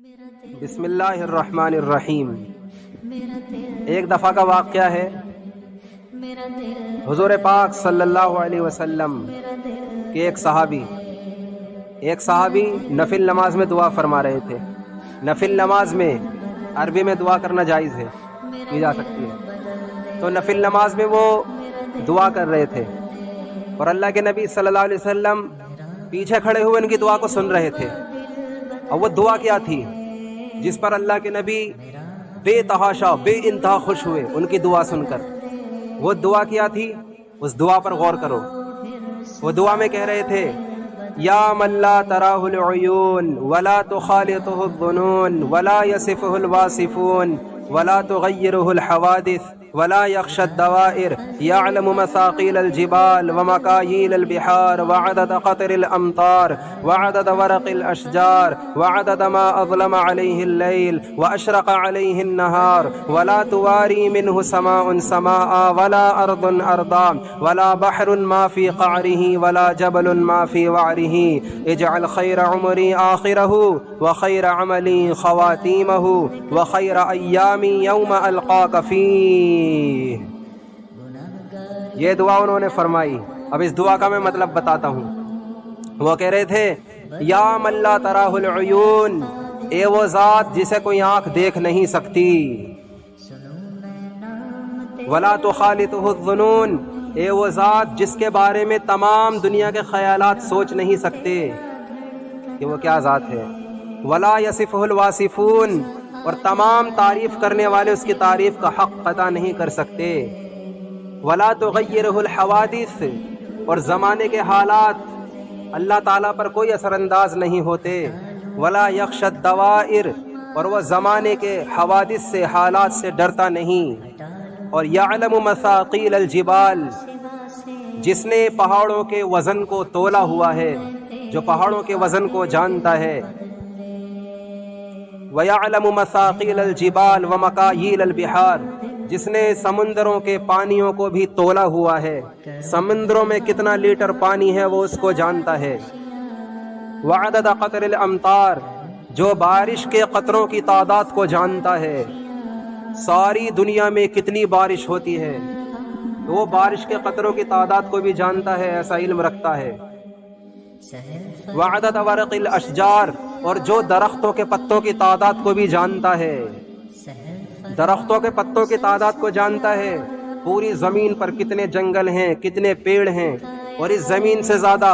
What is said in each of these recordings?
بسم اللہ الرحمن الرحیم۔ ایک دفعہ کا واقعہ ہے، حضور پاک صلی اللہ علیہ وسلم کے ایک صحابی نفل نماز میں دعا فرما رہے تھے۔ نفل نماز میں عربی میں دعا کرنا جائز ہے، کی جا سکتی ہے، تو نفل نماز میں وہ دعا کر رہے تھے اور اللہ کے نبی صلی اللہ علیہ وسلم پیچھے کھڑے ہوئے ان کی دعا کو سن رہے تھے۔ اور وہ دعا کیا تھی جس پر اللہ کے نبی بے تحاشا بے انتہا خوش ہوئے ان کی دعا سن کر؟ وہ دعا کیا تھی، اس دعا پر غور کرو۔ وہ دعا میں کہہ رہے تھے، یا من لا تراہ العیون ولا تخالطہ الظنون ولا یصفہ الواصفون ولا تغیرہ الحوادث ولا يخشى الدوائر يعلم مثاقيل الجبال ومكاييل البحار وعدد قطر الأمطار وعدد ورق الأشجار وعدد ما أظلم عليه الليل وأشرق عليه النهار ولا تواري منه سماء سماء ولا أرض أرضا ولا بحر ما في قعره ولا جبل ما في وعره اجعل خير عمري آخره وخير عملي خواتيمه وخير أيامي يوم ألقاك فيه۔ یہ دعا انہوں نے فرمائی۔ اب اس دعا کا میں مطلب بتاتا ہوں۔ وہ کہہ رہے تھے، یا من لا تراہ العیون، اے وہ ذات جسے کوئی آنکھ دیکھ نہیں سکتی، ولا تخالطہ الظنون، اے وہ ذات جس کے بارے میں تمام دنیا کے خیالات سوچ نہیں سکتے کہ وہ کیا ذات ہے، ولا یصفہ الواصفون، اور تمام تعریف کرنے والے اس کی تعریف کا حق قطع نہیں کر سکتے، ولا تغیرہ الحوادث، اور زمانے کے حالات اللہ تعالیٰ پر کوئی اثر انداز نہیں ہوتے، ولا یخشی الدوائر، اور وہ زمانے کے حوادث سے حالات سے ڈرتا نہیں، اور یعلم مثاقیل الجبال، جس نے پہاڑوں کے وزن کو تولا ہوا ہے، جو پہاڑوں کے وزن کو جانتا ہے، وَيَعْلَمُ مَثَاقِيلَ الْجِبَالِ وَمَكَايِيلَ الْبِحَارِ، جس نے سمندروں کے پانیوں کو بھی تولا ہوا ہے، سمندروں میں کتنا لیٹر پانی ہے وہ اس کو جانتا ہے، وَعَدَدَ قَطْرِ الْأَمْطَارِ، جو بارش کے قطروں کی تعداد کو جانتا ہے، ساری دنیا میں کتنی بارش ہوتی ہے وہ بارش کے قطروں کی تعداد کو بھی جانتا ہے، ایسا علم رکھتا ہے، وعدد ورق الاشجار، اور جو درختوں کے پتوں کی تعداد کو بھی جانتا ہے، درختوں کے پتوں کی تعداد کو جانتا ہے، پوری زمین پر کتنے جنگل ہیں، کتنے پیڑ ہیں، اور اس زمین سے زیادہ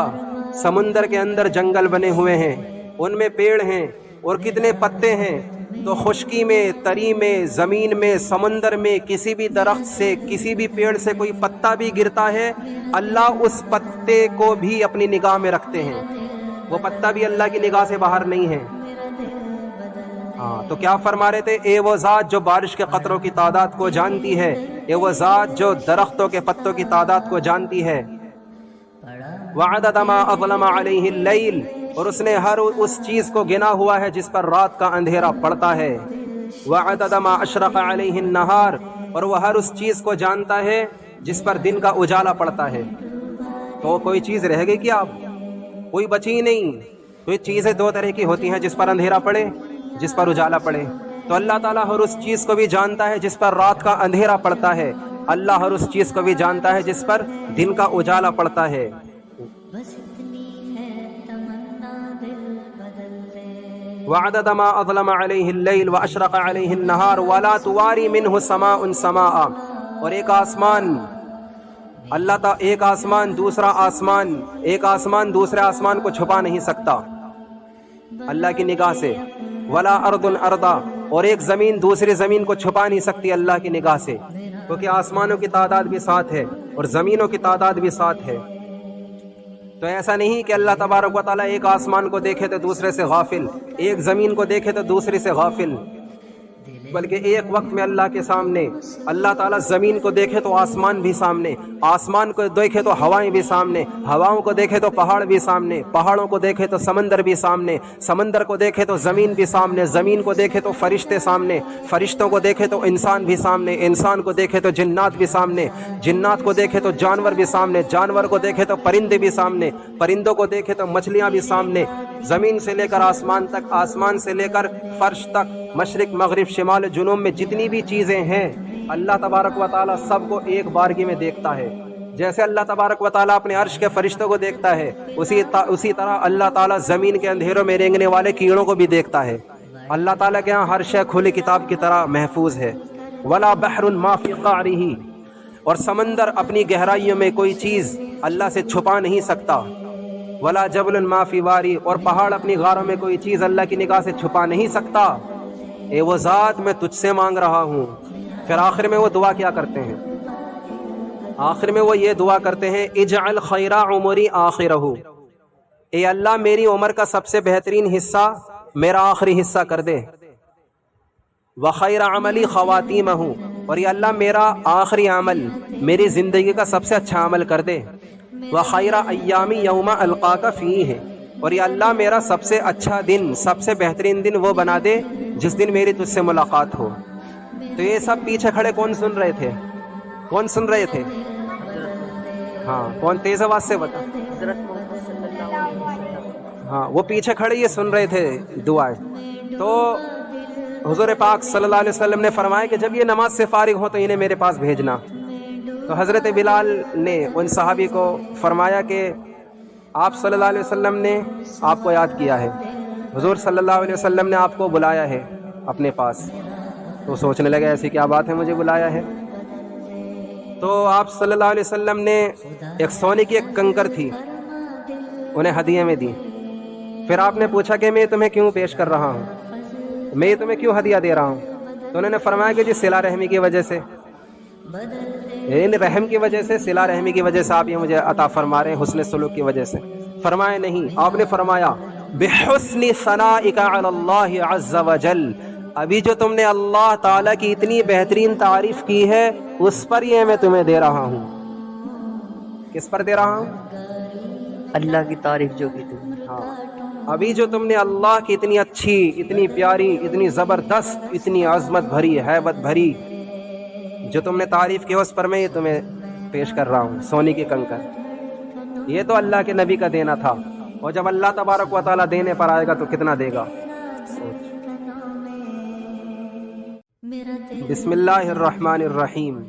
سمندر کے اندر جنگل بنے ہوئے ہیں، ان میں پیڑ ہیں اور کتنے پتے ہیں، تو خشکی میں، تری میں، زمین میں، سمندر میں کسی بھی درخت سے، کسی بھی پیڑ سے کوئی پتا بھی گرتا ہے، اللہ اس پتے کو بھی اپنی نگاہ میں رکھتے ہیں، وہ پتا بھی اللہ کی نگاہ سے باہر نہیں ہے۔ تو کیا فرما رہے تھے؟ اے وہ ذات جو بارش کے قطروں کی تعداد کو جانتی ہے، اے وہ ذات جو درختوں کے پتوں کی تعداد کو جانتی ہے، وعدد ما اظلم علیہ اللیل، اور اس نے ہر اس چیز کو گنا ہوا ہے جس پر رات کا اندھیرا پڑتا ہے، وعدد ما اشرق علیہ النہار، اور وہ ہر اس چیز کو جانتا ہے جس پر دن کا اجالا پڑتا ہے۔ تو کوئی چیز رہ گئی کیا؟ کوئی بچی نہیں۔ کوئی چیزیں دو طرح کی ہوتی ہیں، جس پر اندھیرا پڑے، جس پر اجالا پڑے، تو اللہ تعالیٰ ہر اس چیز کو بھی جانتا ہے جس پر رات کا اندھیرا پڑتا ہے، اللہ ہر اس چیز کو بھی جانتا ہے جس پر دن کا اجالا پڑتا ہے۔ وعدد ما اظلم علیہ اللیل واشرق علیہ النہار ولا تواری منہ سماء سماء، اور ایک آسمان، اللہ تعالیٰ ایک آسمان دوسرا آسمان، ایک آسمان دوسرے آسمان کو چھپا نہیں سکتا اللہ کی نگاہ سے، ولا ارض ارضا، اور ایک زمین دوسری زمین کو چھپا نہیں سکتی اللہ کی نگاہ سے، کیونکہ آسمانوں کی تعداد بھی ساتھ ہے اور زمینوں کی تعداد بھی ساتھ ہے۔ تو ایسا نہیں کہ اللہ تبارک و تعالیٰ ایک آسمان کو دیکھے تو دوسرے سے غافل، ایک زمین کو دیکھے تو دوسری سے غافل، بلکہ ایک وقت میں اللہ کے سامنے اللہ تعالیٰ زمین کو دیکھے تو آسمان بھی سامنے، آسمان کو دیکھے تو ہوائیں بھی سامنے، ہواؤں کو دیکھے تو پہاڑ بھی سامنے، پہاڑوں کو دیکھے تو سمندر بھی سامنے، سمندر کو دیکھے تو زمین بھی سامنے، زمین کو دیکھے تو فرشتے سامنے، فرشتوں کو دیکھے تو انسان بھی سامنے، انسان کو دیکھے تو جنات بھی سامنے، جنات کو دیکھے تو جانور بھی سامنے، جانور کو دیکھے تو پرندے بھی سامنے، پرندوں کو دیکھے تو مچھلیاں بھی سامنے، زمین سے لے کر آسمان تک، آسمان سے لے کر فرش تک، مشرق مغرب شمال جنوب میں جتنی بھی چیزیں ہیں اللہ تبارک و تعالیٰ سب کو ایک بارگی میں دیکھتا ہے۔ جیسے اللہ تبارک و تعالیٰ اپنے عرش کے فرشتوں کو دیکھتا ہے، اسی طرح اللہ تعالیٰ زمین کے اندھیروں میں رینگنے والے کیڑوں کو بھی دیکھتا ہے۔ اللہ تعالیٰ کے ہاں ہر شے کھلی کتاب کی طرح محفوظ ہے۔ ولا بحر ما فی قعرہ، اور سمندر اپنی گہرائیوں میں کوئی چیز اللہ سے چھپا نہیں سکتا۔ ولا جبل ما فی واری، اور پہاڑ اپنی غاروں میں کوئی چیز اللہ کی نگاہ سے چھپا نہیں سکتا۔ اے وہ ذات میں تجھ سے مانگ رہا ہوں۔ پھر آخر میں وہ دعا کیا کرتے ہیں؟ آخر میں وہ یہ دعا کرتے ہیں، اجعل خیر عمری آخرہ، اے اللہ میری عمر کا سب سے بہترین حصہ میرا آخری حصہ کر دے۔ وخیر عملی خواتیمہ، اور یا اللہ میرا آخری عمل میری زندگی کا سب سے اچھا عمل کر دے۔ وخیر ایامی یوم القاک فیہ، اور یا اللہ میرا سب سے اچھا دن، سب سے بہترین دن وہ بنا دے جس دن میری تجھ سے ملاقات ہو۔ تو یہ سب پیچھے کھڑے کون سن رہے تھے؟ کون سن رہے تھے؟ ہاں کون؟ تیز آواز سے بتا۔ ہاں وہ پیچھے کھڑے یہ سن رہے تھے دعائیں۔ تو حضور پاک صلی اللہ علیہ وسلم نے فرمایا کہ جب یہ نماز سے فارغ ہو تو انہیں میرے پاس بھیجنا۔ تو حضرت بلال نے ان صحابی کو فرمایا کہ آپ صلی اللہ علیہ وسلم نے آپ کو یاد کیا ہے، حضور صلی اللہ علیہ وسلم نے آپ کو بلایا ہے اپنے پاس۔ تو سوچنے لگے ایسی کیا بات ہے مجھے بلایا ہے؟ تو آپ صلی اللہ علیہ وسلم نے ایک سونے کی ایک کنکر تھی انہیں ہدیے میں دی۔ پھر آپ نے پوچھا کہ میں تمہیں کیوں پیش کر رہا ہوں، میں تمہیں کیوں ہدیہ دے رہا ہوں؟ تو انہوں نے فرمایا کہ جی صلہ رحمی کی وجہ سے، رحم کی وجہ سے، صلہ رحمی کی وجہ سے آپ یہ مجھے عطا فرما رہے ہیں، حسن سلوک کی وجہ سے۔ فرمایا نہیں، آپ نے فرمایا بحسن ثنائک علی اللہ عز وجل، ابھی جو تم نے اللہ تعالیٰ کی اتنی بہترین تعریف کی ہے اس پر یہ میں تمہیں دے رہا ہوں۔ کس پر دے رہا ہوں؟ اللہ کی تعریف جو کی تم نے۔ ہاں، ابھی جو تم نے اللہ کی اتنی اچھی، اتنی پیاری، اتنی زبردست، اتنی عظمت بھری، ہیبت بھری جو تم نے تعریف کی اس پر میں یہ تمہیں پیش کر رہا ہوں، سونے کی کنکر۔ یہ تو اللہ کے نبی کا دینا تھا، اور جب اللہ تبارک و تعالیٰ دینے پر آئے گا تو کتنا دے گا؟ بسم اللہ الرحمن الرحیم۔